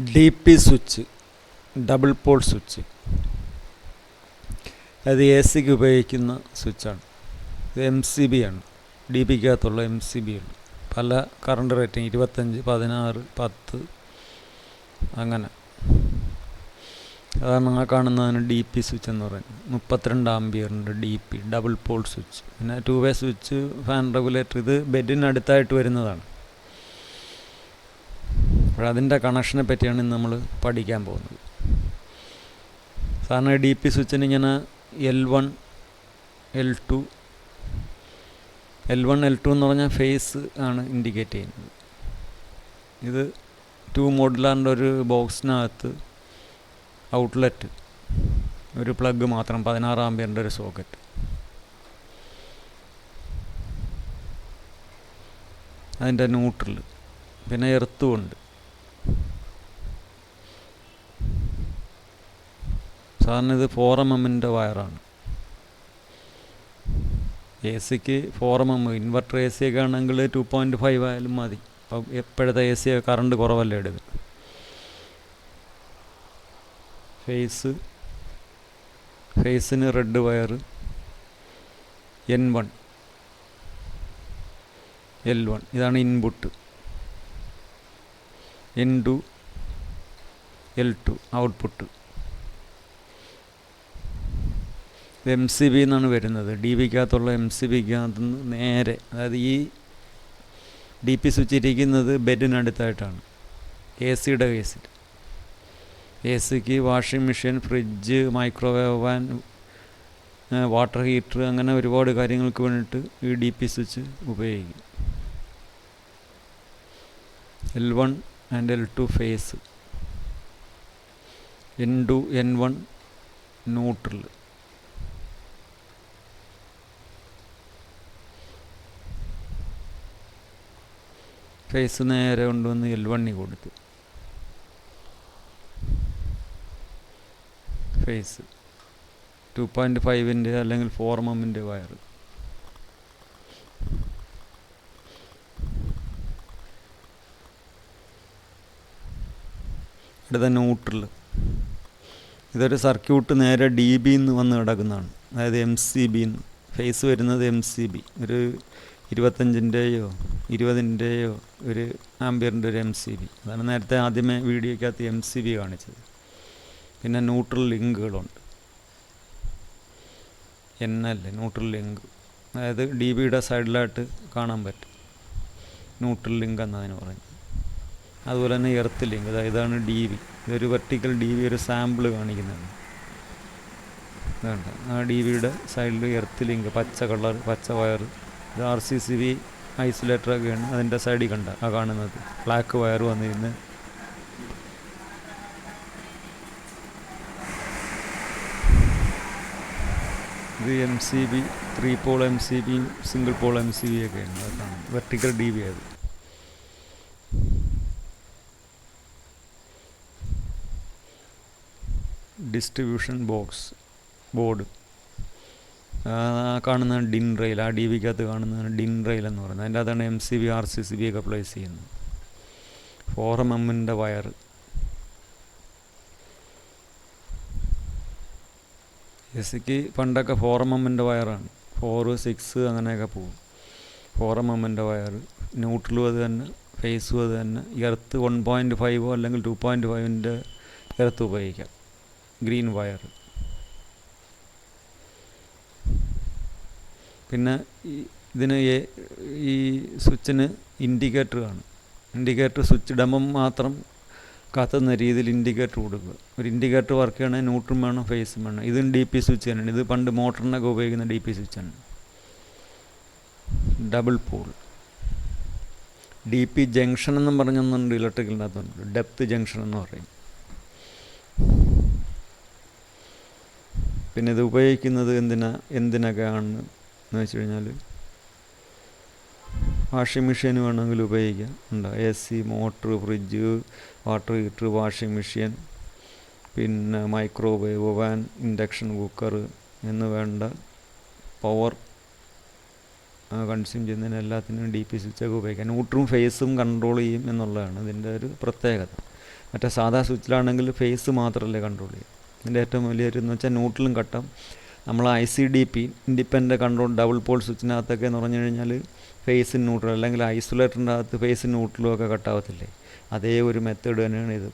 DP switch, double Paul switch. അത് A സിക്ക് ഉപയോഗിക്കുന്ന സ്വിച്ചാണ്. ഇത് MCB ആണ്. DPക്കകത്തുള്ള MCB ആണ്. പല കറണ്ട് റേറ്റിംഗ് 25, 16, 10 അങ്ങനെ. അതാണ് ആ കാണുന്നതിന് DP സ്വിച്ച് എന്ന് പറയുന്നത്. 32 ആംബിയറിൻ്റെ DP ഡബിൾ പോൾ സ്വിച്ച്. പിന്നെ 2 വേ സ്വിച്ച്, ഫാൻ റെഗുലേറ്റർ, ഇത് ബെഡിനടുത്തായിട്ട് വരുന്നതാണ്. അതിൻ്റെ കണക്ഷനെ പറ്റിയാണ് ഇന്ന് നമ്മൾ പഠിക്കാൻ പോകുന്നത്. സാധാരണ DP സ്വിച്ചിന് ഇങ്ങനെ L1, L2 എന്ന് പറഞ്ഞാൽ ഫേസ് ആണ് ഇൻഡിക്കേറ്റ് ചെയ്യുന്നത്. ഇത് 2 മോഡുലാറിൻ്റെ ഒരു ബോക്സിനകത്ത് ഔട്ട്ലെറ്റ്, ഒരു പ്ലഗ് മാത്രം, 16 ആംബിയറിൻ്റെ ഒരു സോക്കറ്റ്. അതിൻ്റെ ന്യൂട്രൽ, പിന്നെ എർത്തും ഉണ്ട്. സാധാരണ ഇത് 4mm വയറാണ്. എ സിക്ക് 4mm, ഇൻവെർട്ടർ AC ഒക്കെ ആണെങ്കിൽ 2.5 ആയാലും മതി. അപ്പം എപ്പോഴത്തെ AC കറണ്ട് കുറവല്ലേ എടുക്കുന്നത്. ഫേസിന് റെഡ് വയർ N1, L1 ഇതാണ് ഇൻപുട്ട്. N2, L2 output. ഇത് MCB എന്നാണ് വരുന്നത്. DPക്കകത്തുള്ള MCBക്കകത്ത് നിന്ന് നേരെ, അതായത് ഈ DP സ്വിച്ച് ഇരിക്കുന്നത് ബെഡിനടുത്തായിട്ടാണ്. AC-യുടെ കേസിൽ ACക്ക് washing machine, fridge, microwave oven, water heater, അങ്ങനെ ഒരുപാട് കാര്യങ്ങൾക്ക് വേണ്ടിയിട്ട് ഈ DP സ്വിച്ച് ഉപയോഗിക്കും. L1 and L2 face, N2, N1 neutral. Face നേരെ കൊണ്ടുവന്ന് L1 കൊടുത്തു. ഫേസ് 2.5 അല്ലെങ്കിൽ 4mm വയർ. അടുത്ത ന്യൂട്രൽ. ഇതൊരു സർക്യൂട്ട് നേരെ DBന്ന് വന്ന് കിടക്കുന്നതാണ്. അതായത് MCBന്ന്. ഫേസ് വരുന്നത് MCB, ഒരു 25-ൻ്റെയോ 20-ൻ്റെയോ ഒരു ആംബിയറിൻ്റെ ഒരു MCB. അതാണ് നേരത്തെ ആദ്യമേ വീഡിയോയ്ക്കകത്ത് MCB കാണിച്ചത്. പിന്നെ ന്യൂട്രൽ ലിങ്കുകളുണ്ട്. NL ന്യൂട്രൽ ലിങ്ക്, അതായത് DBയുടെ സൈഡിലായിട്ട് കാണാൻ പറ്റും. ന്യൂട്രൽ ലിങ്ക് എന്നതിന് പറയും. അതുപോലെ തന്നെ എർത്ത് ലിങ്ക്, അതായത് ഇതാണ് DB. ഇതൊരു വെർട്ടിക്കൽ DB, ഒരു സാമ്പിൾ കാണിക്കുന്നതാണ്. ഇതുണ്ട് ആ DBയുടെ സൈഡിൽ എർത്ത് ലിങ്ക്, പച്ച കളർ, പച്ച വയർ. ഇത് RCCB ഐസൊലേറ്ററൊക്കെയാണ്. അതിൻ്റെ സൈഡിൽ കണ്ട ആ കാണുന്നത് ബ്ലാക്ക് വയർ വന്നിരുന്ന്. ഇത് MCB, 3 pole MCB, single pole MCB ഒക്കെയാണ്. അതാണ് വെർട്ടിക്കൽ DB. അത് ഡിസ്ട്രിബ്യൂഷൻ ബോർഡ്. കാണുന്ന ഡിൻ റെയിൽ, ആ DBക്കകത്ത് കാണുന്നതാണ് ഡിൻ റെയിൽ എന്ന് പറയുന്നത്. അതിൻ്റെ അകത്താണ് MCB, RCCB ഒക്കെ പ്ലേസ് ചെയ്യുന്നത്. 4mm wire. ACക്ക് പണ്ടൊക്കെ 4mm വയറാണ്. 4, 6 അങ്ങനെയൊക്കെ പോകും. 4mm wire. ന്യൂട്രലും അത് തന്നെ, ഫേസും അത് തന്നെ. എർത്ത് 1.5 അല്ലെങ്കിൽ 2.5 എർത്ത് ഉപയോഗിക്കാം. Green wire. പിന്നെ ഇതിന് ഈ സ്വിച്ചിന് ഇൻഡിക്കേറ്റർ കാണും. ഇൻഡിക്കേറ്റർ സ്വിച്ച് ഇടുമ്പം മാത്രം കത്തുന്ന രീതിയിൽ ഇൻഡിക്കേറ്റർ കൊടുക്കുക. ഒരു ഇൻഡിക്കേറ്റർ വർക്ക് ചെയ്യണമെങ്കിൽ ന്യൂട്രൽ വേണം, ഫേസും വേണം. ഇതും DP സ്വിച്ച് തന്നെയാണ്. ഇത് പണ്ട് മോട്ടറിനൊക്കെ ഉപയോഗിക്കുന്ന DP സ്വിച്ചാണ്. Double pole. DP ജംഗ്ഷൻ എന്നും പറഞ്ഞൊന്നുണ്ട് ഇലക്ട്രിക്കലിനകത്തുണ്ട്. ഡെപ്ത് ജംഗ്ഷൻ എന്ന് പറയും. പിന്നെ ഇത് ഉപയോഗിക്കുന്നത് എന്തിനൊക്കെയാണെന്ന് വെച്ച് കഴിഞ്ഞാൽ, വാഷിംഗ് മെഷീൻ വേണമെങ്കിൽ ഉപയോഗിക്കാം. ഉണ്ട് AC, motor, fridge, water heater, washing machine, പിന്നെ മൈക്രോവേവ് ഓവൻ, ഇൻഡക്ഷൻ കുക്കർ എന്ന് വേണ്ട പവർ കൺസ്യൂം ചെയ്യുന്നതിന് എല്ലാത്തിനും DP സ്വിച്ചൊക്കെ ഉപയോഗിക്കാം. ന്യൂട്രും ഫേസും കൺട്രോൾ ചെയ്യും എന്നുള്ളതാണ് ഇതിൻ്റെ ഒരു പ്രത്യേകത. മറ്റേ സാധാ സ്വിച്ചിലാണെങ്കിൽ ഫേസ് മാത്രമല്ലേ കൺട്രോൾ ചെയ്യും. ഇതിൻ്റെ ഏറ്റവും വലിയൊരു എന്ന് വെച്ചാൽ ന്യൂട്രലും കട്ടാം. നമ്മൾ ICDP independent control double pole സ്വിച്ചിനകത്തൊക്കെ എന്ന് പറഞ്ഞു കഴിഞ്ഞാൽ ഫേസ് ന്യൂട്രൽ അല്ലെങ്കിൽ ഐസൊലേറ്ററിൻ്റെ അകത്ത് ഫേസ് ന്യൂട്രലും ഒക്കെ കട്ടാവത്തില്ലേ, അതേ ഒരു മെത്തേഡ് തന്നെയാണ് ഇത്.